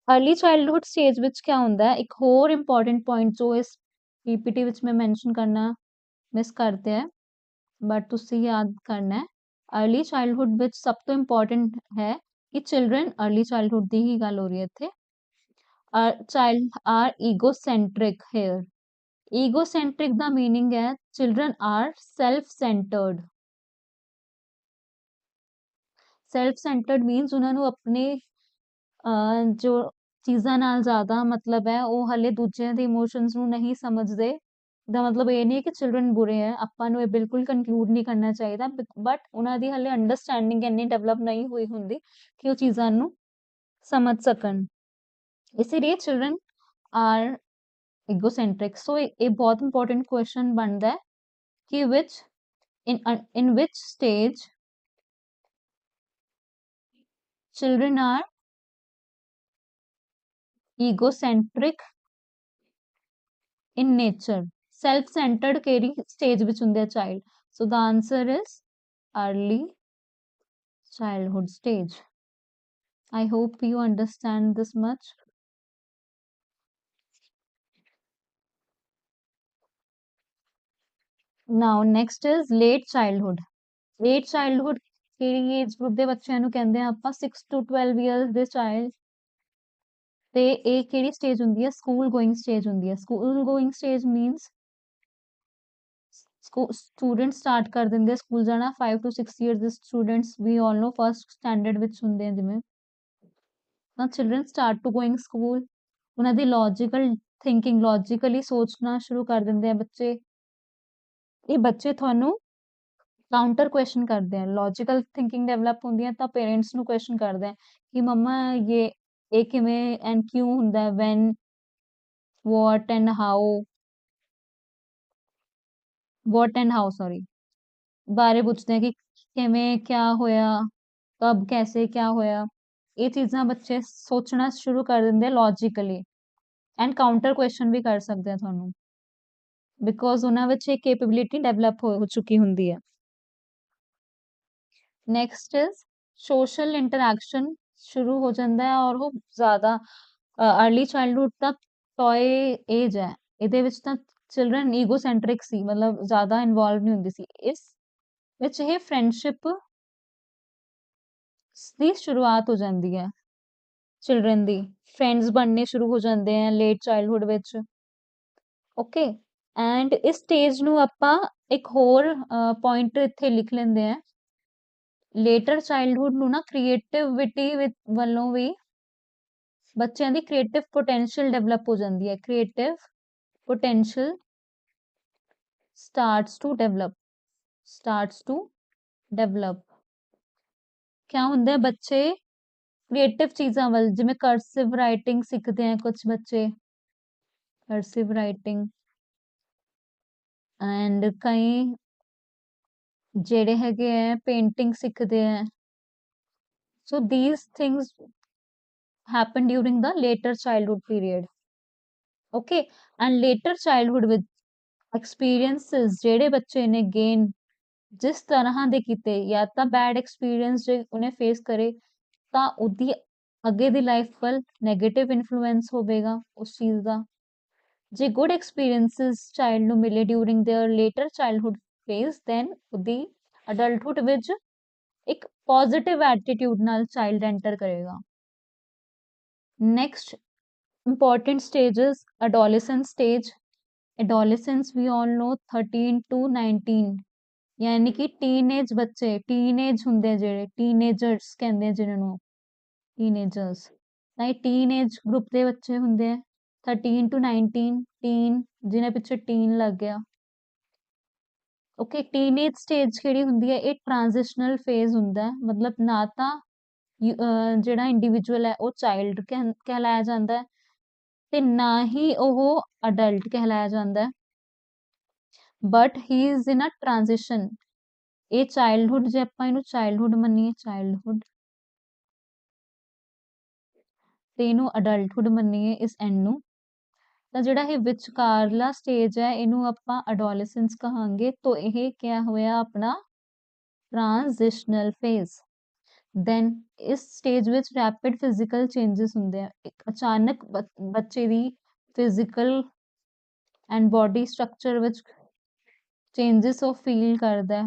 अर्ली चाइल्डहुड स्टेज विच क्या होंदा है? एक होर इंपॉर्टेंट पॉइंट जो इस पीपीटी विच मैं मैंशन करना मिस करते हैं, बट तुसी याद करना है। अर्ली चाइल्डहुड विच सब तो इंपॉर्टेंट है कि चिल्ड्रन, अर्ली चाइल्डहुड दी ही गल हो रही है इत्थे, child are egocentric here. Egocentric दा मीनिंग है children are self centered. Self centered means उन्होंने अपने जो ਚੀਜ਼ਾਂ ਨਾਲ ਜ਼ਿਆਦਾ ਮਤਲਬ ਹੈ, ਉਹ ਹਲੇ ਦੂਜਿਆਂ ਦੇ ਇਮੋਸ਼ਨਸ ਨੂੰ ਨਹੀਂ ਸਮਝਦੇ। ਦਾ ਮਤਲਬ ਇਹ ਨਹੀਂ ਕਿ ਚਿਲड्रन ਬੁਰੇ ਹੈ, ਆਪਾਂ ਨੂੰ ਇਹ ਬਿਲਕੁਲ ਕਨਕਲੂਡ ਨਹੀਂ ਕਰਨਾ ਚਾਹੀਦਾ, ਬਟ ਉਹਨਾਂ ਦੀ ਹਲੇ ਅੰਡਰਸਟੈਂਡਿੰਗ ਇੰਨੀ ਡਿਵੈਲਪ ਨਹੀਂ ਹੋਈ ਹੁੰਦੀ ਕਿ ਉਹ ਚੀਜ਼ਾਂ ਨੂੰ ਸਮਝ ਸਕਣ। ਇਸੇ ਲਈ ਚਿਲड्रन ਆਰ ਈਗੋਸੈਂਟਰਿਕ। ਸੋ ਇਹ ਬਹੁਤ ਇੰਪੋਰਟੈਂਟ ਕੁਐਸਚਨ ਬਣਦਾ ਹੈ ਕਿ in which stage children are egocentric in nature। self centered carry stage विच हुंदे child। so the answer is early childhood stage। I hope you understand this much। now next is late childhood। late childhood carry age group दे बच्चों ਨੂੰ ਕਹਿੰਦੇ ਆ ਆਪਾਂ 6 to 12 years ਦੇ child। ਤੇ ਇਹ ਕਿਹੜੀ ਸਟੇਜ ਹੁੰਦੀ ਹੈ? ਸਕੂਲ ਗੋਇੰਗ ਸਟੇਜ ਹੁੰਦੀ ਹੈ। School going stage means student start ਕਰ ਦਿੰਦੇ ਸਕੂਲ ਜਾਣਾ 5 to 6 ਇਅਰਸ ਦੇ students we all know first standard ਵਿੱਚ ਹੁੰਦੇ ਆ ਜਿਵੇਂ। ਤਾਂ children start to going school, ਉਹਨਾਂ ਦੀ ਲੌਜੀਕਲ ਥਿੰਕਿੰਗ, ਲੌਜੀਕਲੀ ਸੋਚਣਾ ਸ਼ੁਰੂ ਕਰ ਦਿੰਦੇ ਆ ਬੱਚੇ। ਇਹ ਬੱਚੇ ਤੁਹਾਨੂੰ ਕਾਊਂਟਰ ਕੁਐਸਚਨ ਕਰਦੇ ਆ, ਲੌਜੀਕਲ ਥਿੰਕਿੰਗ ਡਿਵੈਲਪ ਹੁੰਦੀ ਹੈ ਤਾਂ ਪੇਰੈਂਟਸ ਨੂੰ ਕੁਐਸਚਨ ਕਰਦੇ ਆ ਕਿ ਮੰਮਾ ਇਹ ਕਿਵੇਂ ਐਂਡ ਕਿਉਂ ਹੁੰਦਾ, when, what and how, sorry, ਬਾਰੇ ਪੁੱਛਦੇ ਆ ਕਿ ਕਿਵੇਂ, ਕਿਆ ਹੋਇਆ, ਕਬ, ਕੈਸੇ, ਕਿਆ ਹੋਇਆ। ਇਹ ਚੀਜ਼ਾਂ ਬੱਚੇ ਸੋਚਣਾ ਸ਼ੁਰੂ ਕਰ ਦਿੰਦੇ ਆ ਲੌਜੀਕਲੀ, ਐਂਡ ਕਾਊਂਟਰ ਕੁਐਸਚਨ ਵੀ ਕਰ ਸਕਦੇ ਆ ਤੁਹਾਨੂੰ, ਬਿਕੋਜ਼ ਉਹਨਾਂ ਵਿੱਚ ਇਹ ਕੇਪੇਬਿਲਿਟੀ ਡਿਵੈਲਪ ਹੋ ਚੁੱਕੀ ਹੁੰਦੀ ਹੈ। ਨੈਕਸਟ ਇਜ਼ ਸੋਸ਼ਲ ਇੰਟਰੈਕਸ਼ਨ ਸ਼ੁਰੂ ਹੋ ਜਾਂਦਾ ਹੈ, ਔਰ ਉਹ ਜ਼ਿਆਦਾ अर्ਲੀ ਚਾਈਲਡਹੁੱਡ ਤੱਕ ਟॉय ਏਜ ਹੈ। ਇਹਦੇ ਵਿੱਚ ਤਾਂ ਚਿਲਡਰਨ ਈਗੋਸੈਂਟਰਿਕ ਸੀ, ਮਤਲਬ ਜ਼ਿਆਦਾ ਇਨਵੋਲਵ ਨਹੀਂ ਹੁੰਦੀ ਸੀ। ਇਸ ਵਿੱਚ ਇਹ ਫਰੈਂਡਸ਼ਿਪ ਦੀ ਸ਼ੁਰੂਆਤ ਹੋ ਜਾਂਦੀ ਹੈ, ਚਿਲਡਰਨ ਦੀ ਫਰੈਂਡਸ ਬਣਨੇ ਸ਼ੁਰੂ ਹੋ ਜਾਂਦੇ ਆ ਲੇਟ ਚਾਈਲਡਹੁੱਡ ਵਿੱਚ। ਓਕੇ, ਐਂਡ ਇਸ ਸਟੇਜ ਨੂੰ ਆਪਾਂ ਇੱਕ ਹੋਰ ਪੁਆਇੰਟ ਇੱਥੇ ਲਿਖ ਲੈਂਦੇ ਆ, ਲੇਟਰ ਚਾਈਲਡਹੁੱਡ ਨੂੰ ਨਾ ਕ੍ਰੀਏਟਿਵਿਟੀ ਵੱਲੋਂ ਵੀ ਬੱਚਿਆਂ ਦੀ ਕ੍ਰੀਏਟਿਵ ਪੋਟੈਂਸ਼ੀਅਲ ਡਿਵੈਲਪ ਹੋ ਜਾਂਦੀ ਹੈ। Creative potential starts to develop. ਕਿਆ ਹੁੰਦਾ ਹੈ? ਬੱਚੇ ਕ੍ਰੀਏਟਿਵ ਚੀਜ਼ਾਂ ਵੱਲ, ਜਿਵੇਂ ਕਰਸਿਵ ਰਾਈਟਿੰਗ ਸਿੱਖਦੇ ਆ ਕੁਝ ਬੱਚੇ, ਕਰਸਿਵ ਰਾਈਟਿੰਗ, ਐਂਡ ਕਈ ਜਿਹੜੇ ਹੈਗੇ ਆ ਪੇਂਟਿੰਗ ਸਿੱਖਦੇ ਆ। ਸੋ these things happen during the later childhood period. Okay, and later childhood with experiences ਜਿਹੜੇ ਬੱਚੇ ਨੇ ਗੇਨ ਜਿਸ ਤਰ੍ਹਾਂ ਦੇ ਕੀਤੇ, ਜਾਂ ਤਾਂ ਬੈਡ ਐਕਸਪੀਰੀਅੰਸ ਜੇ ਉਹਨੇ ਫੇਸ ਕਰੇ ਤਾਂ ਉਹਦੀ ਅੱਗੇ ਦੀ ਲਾਈਫ ਵੱਲ ਨੈਗੇਟਿਵ ਇਨਫਲੂਐਂਸ ਹੋਵੇਗਾ ਉਸ ਚੀਜ਼ ਦਾ। ਜੇ ਗੁੱਡ ਐਕਸਪੀਰੀਅੰਸਿਸ ਚਾਈਲਡ ਨੂੰ ਮਿਲੇ during their later childhood phase, then ਉਹਦੀ ਅਡਲਟਹੁੱਡ ਵਿੱਚ ਇੱਕ ਪੋਜ਼ਿਟਿਵ ਐਟੀਟਿਊਡ ਨਾਲ ਚਾਈਲਡ ਐਂਟਰ ਕਰੇਗਾ। Next important stages, adolescent stage. Adolescence we all know 13 to 19, ਯਾਨੀ ਕਿ ਟੀਨੇਜ ਬੱਚੇ, ਟੀਨੇਜ ਹੁੰਦੇ ਜਿਹੜੇ, ਟੀਨੇਜਰਸ ਕਹਿੰਦੇ ਆ ਜਿਹਨਾਂ ਨੂੰ, ਟੀਨੇਜਰਸ। ਤਾਂ ਇਹ ਟੀਨੇਜ ਗਰੁੱਪ ਦੇ ਬੱਚੇ ਹੁੰਦੇ ਆ 13 to 19, ਟੀਨ ਜਿਹਨਾਂ ਪਿੱਛੇ ਟੀਨ ਲੱਗ ਗਿਆ। ਓਕੇ, ਟੀਨੇਜ ਸਟੇਜ ਕਿਹੜੀ ਹੁੰਦੀ ਹੈ? ਇਹ ਟ੍ਰਾਂਜ਼ਿਸ਼ਨਲ ਫੇਜ਼ ਹੁੰਦਾ ਹੈ, ਮਤਲਬ ਨਾ ਤਾਂ ਜਿਹੜਾ ਇੰਡੀਵਿਜੂਅਲ ਹੈ ਉਹ ਚਾਈਲਡ ਕਹਿਲਾਇਆ ਜਾਂਦਾ ਹੈ ਤੇ ਨਾ ਹੀ ਉਹ ਅਡਲਟ ਕਹਿਲਾਇਆ ਜਾਂਦਾ ਹੈ, ਬਟ ਹੀ ਇਜ਼ ਇਨ ਅ ਟ੍ਰਾਂਜ਼ਿਸ਼ਨ। ਇਹ ਚਾਈਲਡਹੁੱਡ, ਜੇ ਆਪਾਂ ਇਹਨੂੰ ਚਾਈਲਡਹੁੱਡ ਮੰਨੀਏ, ਚਾਈਲਡਹੁੱਡ, ਤੇ ਇਹਨੂੰ ਅਡਲਟਹੁੱਡ ਮੰਨੀਏ ਇਸ ਐਂਡ ਨੂੰ, ਤਾਂ ਜਿਹੜਾ ਇਹ ਵਿਚਕਾਰਲਾ ਸਟੇਜ ਹੈ ਇਹਨੂੰ ਆਪਾਂ ਅਡੋਲੈਸੈਂਸ ਕਹਾਂਗੇ। ਤਾਂ ਇਹ ਕਿਆ ਹੋਇਆ? ਆਪਣਾ ਟ੍ਰਾਂਜ਼ਿਸ਼ਨਲ ਫੇਜ਼। ਦੈਨ ਇਸ ਸਟੇਜ ਵਿੱਚ ਰੈਪਿਡ ਫਿਜ਼ੀਕਲ ਚੇਂਜਸ ਹੁੰਦੇ ਆ, ਅਚਾਨਕ ਬੱਚੇ ਦੀ ਫਿਜ਼ੀਕਲ ਐਂਡ ਬੋਡੀ ਸਟਰਕਚਰ ਵਿੱਚ ਚੇਂਜਸ ਉਹ ਫੀਲ ਕਰਦਾ ਹੈ।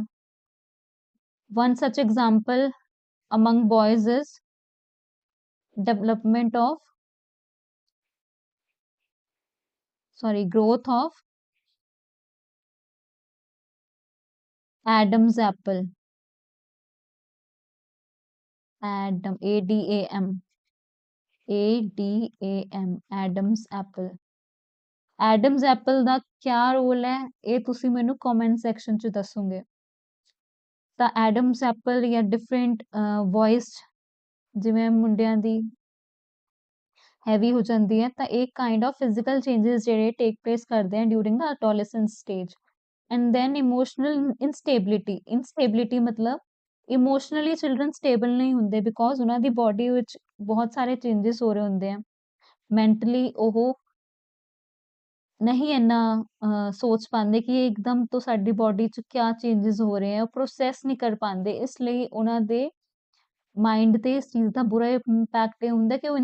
One such example among boys is development of, growth of Adam's apple. Adam, ADAM, Adam's apple. Adam's apple ਦਾ ਕਿਆ ਰੋਲ ਹੈ ਇਹ ਤੁਸੀਂ ਮੈਨੂੰ ਕਮੈਂਟ ਸੈਕਸ਼ਨ 'ਚ ਦੱਸੋਗੇ। ਤਾਂ Adam's apple ਜਾਂ ਡਿਫਰੈਂਟ ਵੌਇਸ ਜਿਵੇਂ ਮੁੰਡਿਆਂ ਦੀ ਹੈਵੀ ਹੋ ਜਾਂਦੀ ਹੈ, ਤਾਂ ਇਹ ਕਾਈਂਡ ਆਫ ਫਿਜ਼ੀਕਲ ਚੇਂਜਸ ਜਿਹੜੇ ਟੇਕ ਪਲੇਸ ਕਰਦੇ ਆ during the adolescence stage. And then emotional instability ਮਤਲਬ ਇਮੋਸ਼ਨਲੀ ਚਿਲਡਰਨ ਸਟੇਬਲ ਨਹੀਂ ਹੁੰਦੇ, ਬਿਕੋਜ਼ ਉਹਨਾਂ ਦੀ ਬੋਡੀ ਵਿੱਚ ਬਹੁਤ ਸਾਰੇ ਚੇਂਜਸ ਹੋ ਰਹੇ ਹੁੰਦੇ ਆ। ਮੈਂਟਲੀ ਉਹ ਨਹੀਂ ਇੰਨਾ ਸੋਚ ਪਾਉਂਦੇ ਕਿ ਇੱਕਦਮ ਤੋਂ ਸਾਡੀ ਬੋਡੀ 'ਚ ਕਿਆ ਚੇਂਜਸ ਹੋ ਰਹੇ ਆ, ਉਹ ਪ੍ਰੋਸੈਸ ਨਹੀਂ ਕਰ ਪਾਉਂਦੇ। ਇਸ ਲਈ ਉਹਨਾਂ ਦੇ ਮਾਈਂਡ ਤੇ ਇਸ ਚੀਜ਼ ਦਾ ਬੁਰਾ ਇੰਪੈਕਟ ਇਹ ਹੁੰਦਾ ਕਿ ਉਹ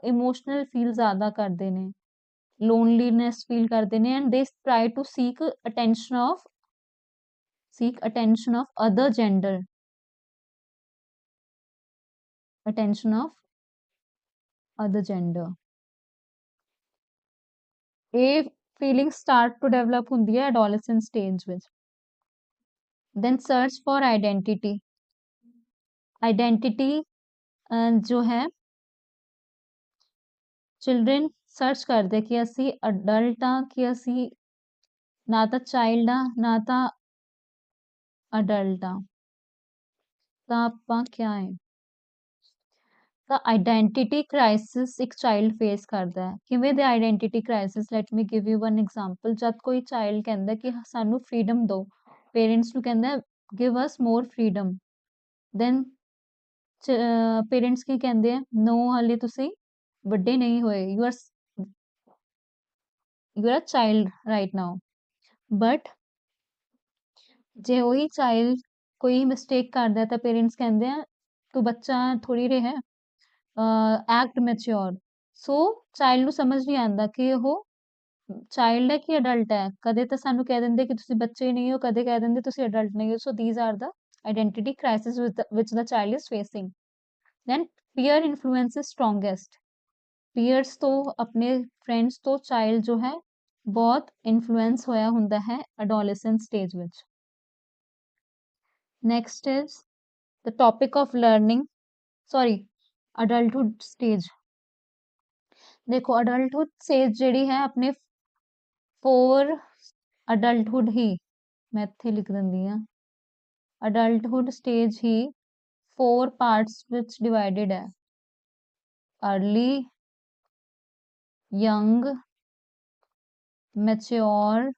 ਇਮੋਸ਼ਨਲ ਫੀਲ ਜ਼ਿਆਦਾ ਕਰਦੇ ਨੇ, ਲੋਨਲੀਨੈਸ ਫੀਲ ਕਰਦੇ ਨੇ, and they try to seek attention of other gender, other gender. ਇਹ feeling start to develop ਹੁੰਦੀ ਹੈ adolescent stage ਵਿੱਚ. Then search for identity. Identity जो है children search ਕਰਦੇ ਕਿ ਅਸੀਂ adult ਹਾਂ ਕਿ ਅਸੀਂ ਨਾ ਤਾਂ child ਹਾਂ ਨਾ ਤਾਂ adult ਹਾਂ ਤਾਂ ਆਪਾਂ ਕਿਆ ਹੈ ਤਾਂ ਆਈਡੈਂਟੀਟੀ ਕ੍ਰਾਈਸਿਸ ਇੱਕ ਚਾਈਲਡ ਫੇਸ ਕਰਦਾ ਹੈ ਕਿਵੇਂ ਦੇ identity crisis let me give you one example ਜਦ ਕੋਈ ਚਾਈਲਡ ਕਹਿੰਦਾ ਕਿ ਸਾਨੂੰ ਫਰੀडम ਦਿਓ ਪੇਰੈਂਟਸ ਨੂੰ ਕਹਿੰਦਾ ਗਿਵ ਅਸ ਮੋਰ ਫਰੀडम ਦੈਨ ਪੇਰੈਂਟਸ ਕੀ ਕਹਿੰਦੇ ਆ ਨੋ ਹਾਲੇ ਤੁਸੀਂ ਵੱਡੇ ਨਹੀਂ ਹੋਏ you are child right now but ਜੇ ਉਹੀ ਚਾਈਲਡ ਕੋਈ ਮਿਸਟੇਕ ਕਰਦਾ ਤਾਂ ਪੇਰੈਂਟਸ ਕਹਿੰਦੇ ਆ ਤੂੰ ਬੱਚਾ ਥੋੜੀ ਰਿਹਾ ਐਕਟ ਮੈਚਿਓਰ ਸੋ ਚਾਈਲਡ ਨੂੰ ਸਮਝ ਨਹੀਂ ਆਉਂਦਾ ਕਿ ਉਹ ਚਾਈਲਡ ਹੈ ਕਿ ਅਡਲਟ ਹੈ ਕਦੇ ਤਾਂ ਸਾਨੂੰ ਕਹਿ ਦਿੰਦੇ ਕਿ ਤੁਸੀਂ ਬੱਚੇ ਨਹੀਂ ਹੋ ਕਦੇ ਕਹਿ ਦਿੰਦੇ ਤੁਸੀਂ ਅਡਲਟ ਨਹੀਂ ਹੋ so these are the identity crisis which the child is facing then peer influence is strongest peers ਤੋਂ ਆਪਣੇ ਫਰੈਂਡਸ ਤੋਂ ਚਾਈਲਡ ਜੋ ਹੈ ਬਹੁਤ ਇਨਫਲੂਐਂਸ ਹੋਇਆ ਹੁੰਦਾ ਹੈ ਅਡੋਲੈਸੈਂਟ ਸਟੇਜ ਵਿੱਚ next is the topic of learning sorry adulthood stage देखो adulthood stage ਜਿਹੜੀ ਹੈ ਆਪਣੇ for adulthood ਹੀ ਮੈਂ ਇੱਥੇ ਲਿਖ ਦਿੰਦੀ ਹਾਂ adulthood stage ਹੀ 4 parts ਵਿੱਚ divided ਹੈ early young mature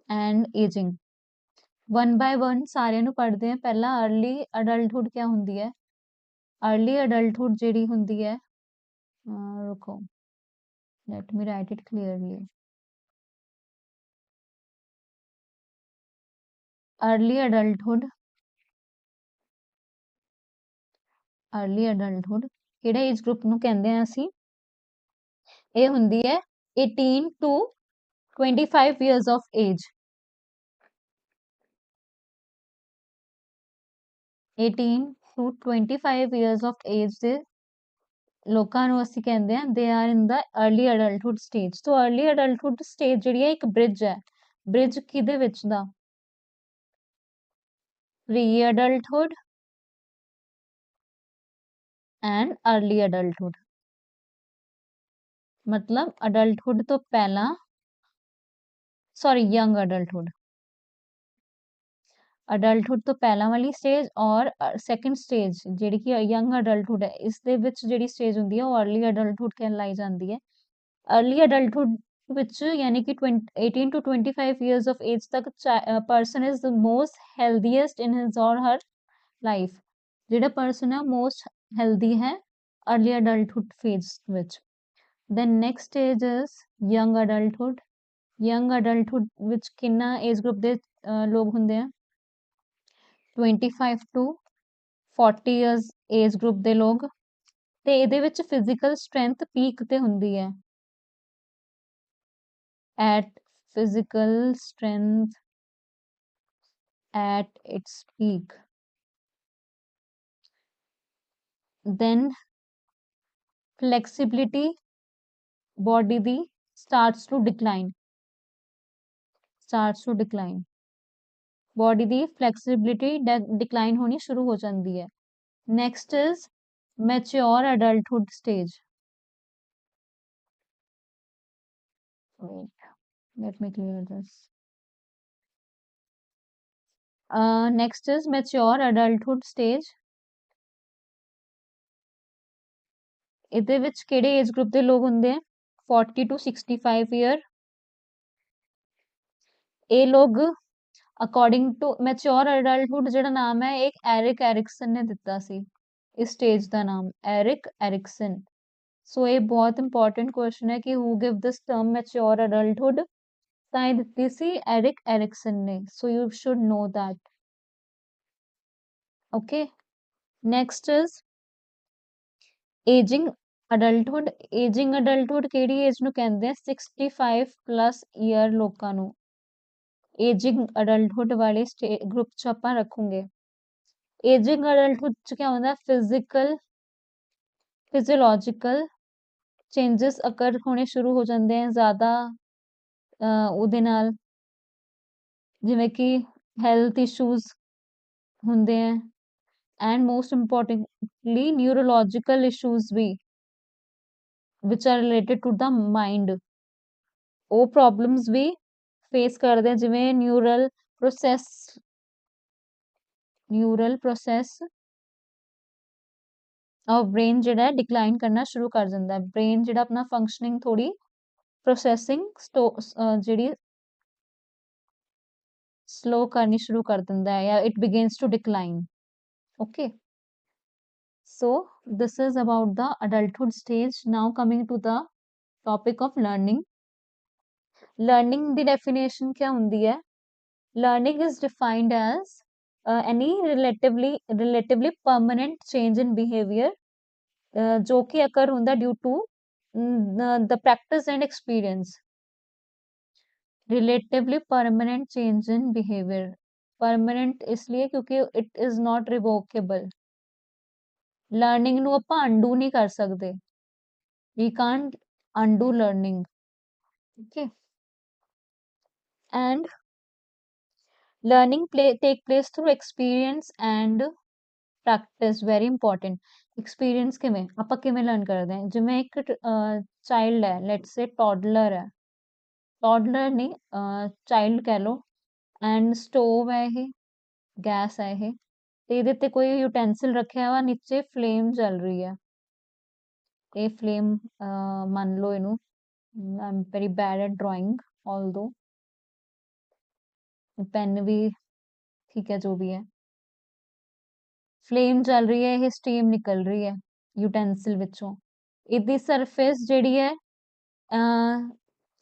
and aging one by one सारिਆਂ ਨੂੰ ਪੜ੍ਹਦੇ ਹਾਂ ਪਹਿਲਾਂ अर्ली adulthood क्या ਹੁੰਦੀ ਹੈ अर्ली adulthood ਜਿਹੜੀ ਹੁੰਦੀ ਹੈ रुको let me write it clearly early adulthood ਕਿਹੜਾ ਏਜ ਗਰੁੱਪ ਨੂੰ ਕਹਿੰਦੇ ਆ ਅਸੀਂ ਇਹ ਹੁੰਦੀ ਹੈ 18 to 25 years of age 18 to 25 years of age ਦੇ ਲੋਕਾਂ ਨੂੰ ਅਸੀਂ ਕਹਿੰਦੇ ਆ they are in the early adulthood stage so early adulthood stage ਜਿਹੜੀ ਹੈ ਇੱਕ ਬ੍ਰਿਜ ਹੈ ਬ੍ਰਿਜ ਕਿਹਦੇ ਵਿੱਚ ਦਾ pre adulthood and early adulthood मतलब adulthood ਤੋਂ ਪਹਿਲਾਂ सॉरी यंग adulthood ਤੋਂ ਪਹਿਲਾਂ ਵਾਲੀ ਸਟੇਜ ਔਰ ਸੈਕੰਡ ਸਟੇਜ ਜਿਹੜੀ ਕਿ ਯੰਗ adulthood ਹੈ ਇਸ ਦੇ ਵਿੱਚ ਜਿਹੜੀ ਸਟੇਜ ਹੁੰਦੀ ਹੈ ਉਹ अर्ਲੀ adulthood ਕਹਿਲਾਈ ਜਾਂਦੀ ਹੈ अर्ਲੀ adulthood ਵਿੱਚ ਯਾਨੀ ਕਿ 18 to 25 years of age ਤੱਕ person is the most healthiest in his or her life ਜਿਹੜਾ person ਹੈ most healthy ਹੈ अर्ਲੀ adulthood phase ਵਿੱਚ then next stage is young adulthood ਵਿੱਚ ਕਿੰਨਾ ਏਜ ਗਰੁੱਪ ਦੇ ਲੋਕ ਹੁੰਦੇ ਆ 25 to 40 years ਏਜ ਗਰੁੱਪ ਦੇ ਲੋਕ ਤੇ ਇਹਦੇ ਵਿੱਚ ਫਿਜ਼ੀਕਲ ਸਟਰੈਂਥ ਪੀਕ ਤੇ ਹੁੰਦੀ ਹੈ at physical strength at its peak then flexibility body the starts to decline body the flexibility decline ਹੋਣੀ ਸ਼ੁਰੂ ਹੋ ਜਾਂਦੀ ਹੈ next is mature adulthood stage wait let me clear this next is mature adulthood stage ਇਹਦੇ ਵਿੱਚ ਕਿਹੜੇ age group ਦੇ ਲੋਕ ਹੁੰਦੇ ਆ 40 to 65 year ਇਹ ਲੋਕ ਅਕੋਰਡਿੰਗ ਟੂ ਮੈਚੁਰ ਅਡਲਟਹੁੱਡ ਜਿਹੜਾ ਨਾਮ ਹੈ ਇੱਕ ਐਰਿਕ ਐਰਿਕਸਨ ਨੇ ਦਿੱਤਾ ਸੀ ਇਸ ਸਟੇਜ ਦਾ ਨਾਮ ਐਰਿਕ ਐਰਿਕਸਨ ਸੋ ਇਹ ਬਹੁਤ ਇੰਪੋਰਟੈਂਟ ਕੁਐਸਚਨ ਹੈ ਕਿ who give this term mature adulthood ਤਾਂ ਇਹ ਦਿੱਤੀ ਸੀ ਐਰਿਕ ਐਰਿਕਸਨ ਨੇ so you should know that okay next is aging adulthood ਕਿਹੜੀ ਏਜ ਨੂੰ ਕਹਿੰਦੇ ਆ 65 plus year ਲੋਕਾਂ ਨੂੰ एजिंग अडल्टहुड वाले ग्रुप च ਆਪਾਂ ਰੱਖੂਗੇ एजिंग अडल्टहुड ਚ क्या होता है फिजिकल ਫਿਜ਼ੀਓਲੋਜੀਕਲ ਚੇਂजेस ਅਕਰ ਹੋਣੇ ਸ਼ੁਰੂ ਹੋ ਜਾਂਦੇ हैं ਜ਼ਿਆਦਾ ਉਹਦੇ ਨਾਲ, ਜਿਵੇਂ ਕਿ ਹੈਲਥ ਇਸ਼ੂਜ਼ ਹੁੰਦੇ हैं, and most importantly neurological issues ਵੀ which are related to the mind, ਉਹ ਪ੍ਰੋਬਲਮਸ ਵੀ ਫੇਸ ਕਰਦੇ ਆ, ਜਿਵੇਂ ਨਿਊਰਲ ਪ੍ਰੋਸੈਸ ਆਫ ਬ੍ਰੇਨ ਜਿਹੜਾ ਡਿਕਲਾਈਨ ਕਰਨਾ ਸ਼ੁਰੂ ਕਰ ਦਿੰਦਾ ਹੈ। ਬ੍ਰੇਨ ਜਿਹੜਾ ਆਪਣਾ ਫੰਕਸ਼ਨਿੰਗ ਥੋੜੀ ਪ੍ਰੋਸੈਸਿੰਗ ਜਿਹੜੀ ਸਲੋ ਕਰਨੀ ਸ਼ੁਰੂ ਕਰ ਦਿੰਦਾ ਹੈ, ਜਾਂ it begins to decline. Okay, so this is about the adulthood stage. Now coming to the topic of learning. Learning the definition क्या ਹੁੰਦੀ ਹੈ? Learning is defined as any relatively permanent change in behavior जो कि occur ਹੁੰਦਾ due to the practice and experience. Relatively permanent change in behavior. Permanent इसलिए क्योंकि it is not revocable. Learning ਨੂੰ ਆਪਾਂ undo ਨਹੀਂ ਕਰ ਸਕਦੇ. We can't undo learning. Okay. And learning take place through experience and practice. Very important. Experience ਕਿਵੇਂ ਆਪਾਂ ਕਿਵੇਂ ਲਰਨ ਕਰਦੇ ਹਾਂ? ਜਿਵੇਂ ਇੱਕ ਚਾਈਲਡ ਹੈ, ਲੈਟਸ ਸੇ ਟੌਡਲਰ ਹੈ, ਟੌਡਲਰ ਨਹੀਂ ਚਾਈਲਡ ਕਹਿ ਲਓ, ਐਂਡ ਸਟੋਵ ਹੈ, ਇਹ ਗੈਸ ਹੈ ਇਹ, ਤੇ ਇਹਦੇ ਤੇ ਕੋਈ ਯੂਟੈਂਸਿਲ ਰੱਖਿਆ ਵਾ, ਨੀਚੇ ਫਲੇਮ ਚੱਲ ਰਹੀ ਹੈ, ਇਹ ਫਲੇਮ ਮੰਨ ਲਓ ਇਹਨੂੰ, I am very bad at drawing although, pen ਵੀ ਠੀਕ ਹੈ, ਜੋ ਵੀ ਹੈ, ਫਲੇਮ ਚੱਲ ਰਹੀ ਹੈ, ਇਹ ਸਟੀਮ ਨਿਕਲ ਰਹੀ ਹੈ ਯੂਟੈਂਸਿਲ ਵਿੱਚੋਂ, ਇਹਦੀ ਸਰਫੇਸ ਜਿਹੜੀ ਹੈ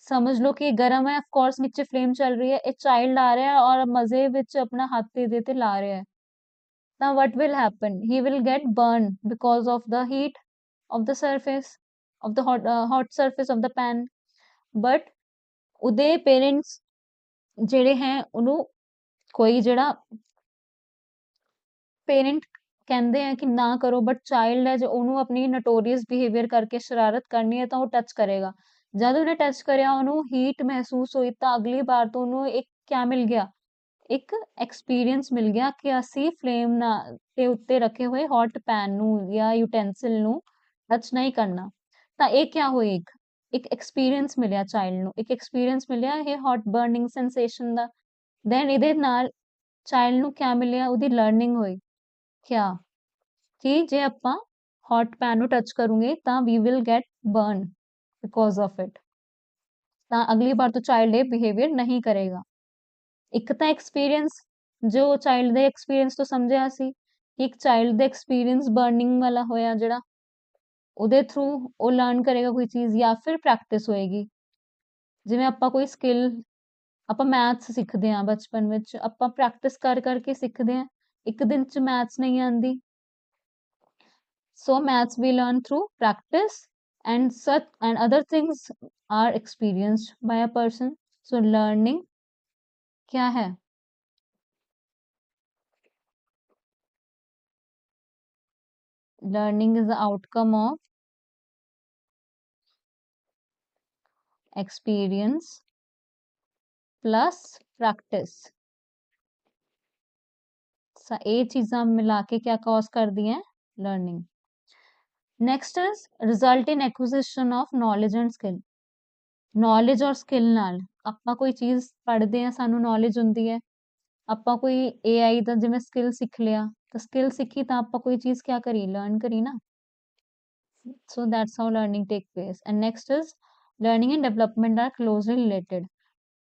ਸਮਝ ਲਓ ਕਿ ਗਰਮ ਹੈ, ਅਫਕੋਰਸ ਨੀਚੇ ਫਲੇਮ ਚੱਲ ਰਹੀ ਹੈ, ਇਹ ਚਾਈਲਡ ਆ ਰਿਹਾ ਹੈ ਔਰ ਮਜ਼ੇ ਵਿੱਚ ਆਪਣਾ ਹੱਥ ਇਹਦੇ ਤੇ ਲਾ ਰਿਹਾ ਹੈ, ਤਾਂ what will happen? He will get burned because of the heat of the surface of the hot surface of the pan. But ਉਹਦੇ ਪੇਰੈਂਟਸ ਜਿਹੜੇ ਹੈ ਉਹਨੂੰ ਕੋਈ ਜਿਹੜਾ ਪੇਰੈਂਟ ਕਹਿੰਦੇ ਆ ਕਿ ਨਾ ਕਰੋ, ਬਟ ਚਾਈਲਡ ਹੈ ਜੋ ਉਹਨੂੰ ਆਪਣੀ ਨੋਟੋਰੀਅਸ ਬਿਹੇਵੀਅਰ ਕਰਕੇ ਸ਼ਰਾਰਤ ਕਰਨੀ ਹੈ ਤਾਂ ਉਹ ਟੱਚ ਕਰੇਗਾ, ਜਦ ਉਹਨੇ ਟੱਚ ਕਰਿਆ ਉਹਨੂੰ ਹੀਟ ਮਹਿਸੂਸ ਹੋਈ ਤਾਂ ਅਗਲੀ ਵਾਰ ਤੋਂ ਉਹਨੂੰ ਇੱਕ ਕਿਆ ਮਿਲ ਗਿਆ, ਇੱਕ ਐਕਸਪੀਰੀਅੰਸ ਮਿਲ ਗਿਆ ਕਿ ਅਸੀਂ ਫਲੇਮ ਦੇ ਉੱਤੇ ਰੱਖੇ ਹੋਏ ਹੌਟ ਪੈਨ ਨੂੰ ਜਾਂ ਯੂਟੈਂਸਿਲ ਨੂੰ ਟੱਚ ਨਹੀਂ ਕਰਨਾ, ਤਾਂ ਇਹ ਕਿਆ ਹੋਈ, ਇੱਕ ਐਕਸਪੀਰੀਅੰਸ ਮਿਲਿਆ ਚਾਈਲਡ ਨੂੰ, ਇੱਕ ਐਕਸਪੀਰੀਅੰਸ ਮਿਲਿਆ ਇਹ ਹੌਟ ਬਰਨਿੰਗ ਸੈਂਸੇਸ਼ਨ ਦਾ, ਦੈਨ ਇਹਦੇ ਨਾਲ ਚਾਈਲਡ ਨੂੰ ਕਿਆ ਮਿਲਿਆ, ਉਹਦੀ ਲਰਨਿੰਗ ਹੋਈ ਕਿਆ, ਕਿ ਜੇ ਆਪਾਂ ਹੌਟ ਪੈਨ ਨੂੰ ਟੱਚ ਕਰੂਗੇ ਤਾਂ we will get burn because of it, ਤਾਂ ਅਗਲੀ ਵਾਰ ਤੋਂ ਚਾਈਲਡ ਇਹ ਬਿਹੇਵੀਅਰ ਨਹੀਂ ਕਰੇਗਾ। ਇੱਕ ਤਾਂ ਐਕਸਪੀਰੀਅੰਸ ਜੋ ਚਾਈਲਡ ਦੇ ਐਕਸਪੀਰੀਅੰਸ ਤੋਂ ਸਮਝਿਆ ਸੀ ਕਿ ਇੱਕ ਚਾਈਲਡ ਦਾ ਐਕਸਪੀਰੀਅੰਸ ਬਰਨਿੰਗ ਵਾਲਾ ਹੋਇਆ ਜਿਹੜਾ, ਉਹਦੇ ਥਰੂ ਉਹ ਲਰਨ ਕਰੇਗਾ ਕੋਈ ਚੀਜ਼, ਜਾਂ ਫਿਰ ਪ੍ਰੈਕਟਿਸ ਹੋਏਗੀ, ਜਿਵੇਂ ਆਪਾਂ ਕੋਈ ਸਕਿੱਲ, ਆਪਾਂ ਮੈਥਸ ਸਿੱਖਦੇ ਹਾਂ ਬਚਪਨ ਵਿੱਚ, ਆਪਾਂ ਪ੍ਰੈਕਟਿਸ ਕਰ ਕਰਕੇ ਸਿੱਖਦੇ ਹਾਂ, ਇੱਕ ਦਿਨ ਚ ਮੈਥਸ ਨਹੀਂ ਆਉਂਦੀ, ਸੋ ਮੈਥਸ ਵੀ learn through practice and such and other things are experienced by a person. So learning क्या है? Learning is the outcome of experience plus practice. ਇਹ ਚੀਜ਼ਾਂ ਮਿਲਾ ਕੇ क्या cause ਕਰਦੀ ਹੈ? Learning. Next is result in acquisition of knowledge and skill. Knowledge और skill ਨਾਲ ਆਪਾਂ ਕੋਈ ਚੀਜ਼ ਪੜ੍ਹਦੇ ਹਾਂ, ਸਾਨੂੰ knowledge ਹੁੰਦੀ ਹੈ, ਆਪਾਂ ਕੋਈ AI ਦਾ ਜਿਵੇਂ ਸਕਿੱਲ ਸਿੱਖ ਲਿਆ, ਤਾਂ ਸਕਿੱਲ ਸਿੱਖੀ ਤਾਂ ਆਪਾਂ ਕੋਈ ਚੀਜ਼ ਕਿਆ ਕਰੀ, ਲਰਨ ਕਰੀ ਨਾ, so that's how learning take place. And next is learning and development are closely related.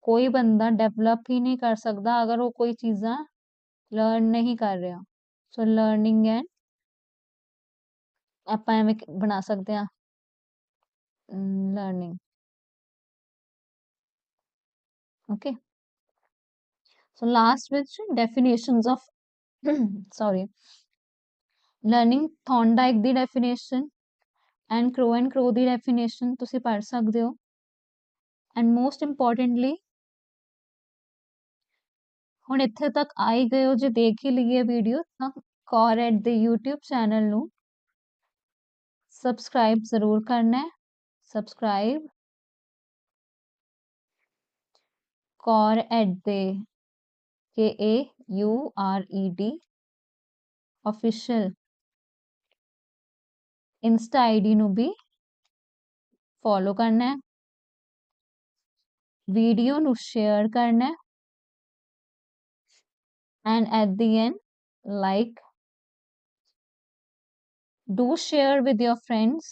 ਕੋਈ ਬੰਦਾ ਡਿਵੈਲਪ ਹੀ ਨਹੀਂ ਕਰ ਸਕਦਾ ਅਗਰ ਉਹ ਕੋਈ ਚੀਜ਼ਾਂ ਲਰਨ ਨਹੀਂ ਕਰ ਰਿਹਾ, ਸੋ ਲਰਨਿੰਗ ਐਂਡ ਆਪਾਂ ਐਵੇਂ ਬਣਾ ਸਕਦੇ ਹਾਂ ਲਰਨਿੰਗ, ਓਕੇ, ਸੋ ਲਾਸਟ ਵਿੱਚ definitions of sorry, learning, Thorndike the definition and Crow the definition ਤੁਸੀਂ ਪੜ੍ਹ ਸਕਦੇ ਹੋ, and most importantly ਹੁਣ ਇੱਥੇ ਤੱਕ ਆਈ ਗਏ ਹੋ, ਜੇ ਦੇਖ ਹੀ ਲਈਏ ਵੀਡੀਓ ਤਾਂ KaurEd ਦੇ YouTube ਚੈਨਲ ਨੂੰ सब्सक्राइब ज़रूर करना है, सब्सक्राइब KaurEd ਦੇ KAURED ऑफिशियल इंस्टा आईडी ਨੂੰ ਵੀ ਫੋਲੋ ਕਰਨਾ ਹੈ, ਵੀਡੀਓ ਨੂੰ ਸ਼ੇਅਰ ਕਰਨਾ ਹੈ, and at the end like, do share with your friends,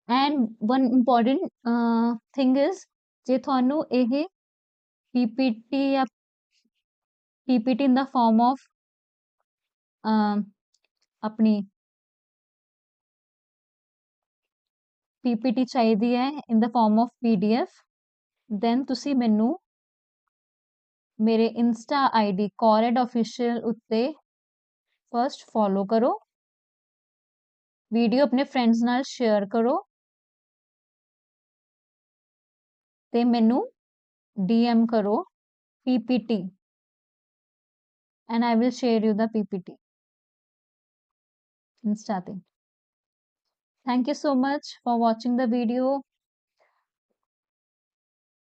and one important thing is ਜੇ ਤੁਹਾਨੂੰ ਇਹ PPT ਜਾਂ PPT in the form of ਆਪਣੀ PPT ਚਾਹੀਦੀ ਹੈ in the form of PDF, then ਤੁਸੀਂ ਮੈਨੂੰ ਮੇਰੇ ਇੰਸਟਾ ਆਈਡੀ KaurEd official ਉੱਤੇ ਫਰਸਟ ਫੋਲੋ ਕਰੋ, ਵੀਡੀਓ ਆਪਣੇ ਫਰੈਂਡਸ ਨਾਲ ਸ਼ੇਅਰ ਕਰੋ ਤੇ ਮੈਨੂੰ DM ਕਰੋ PPT and I will share you the PPT insta te. Thank you so much for watching the video.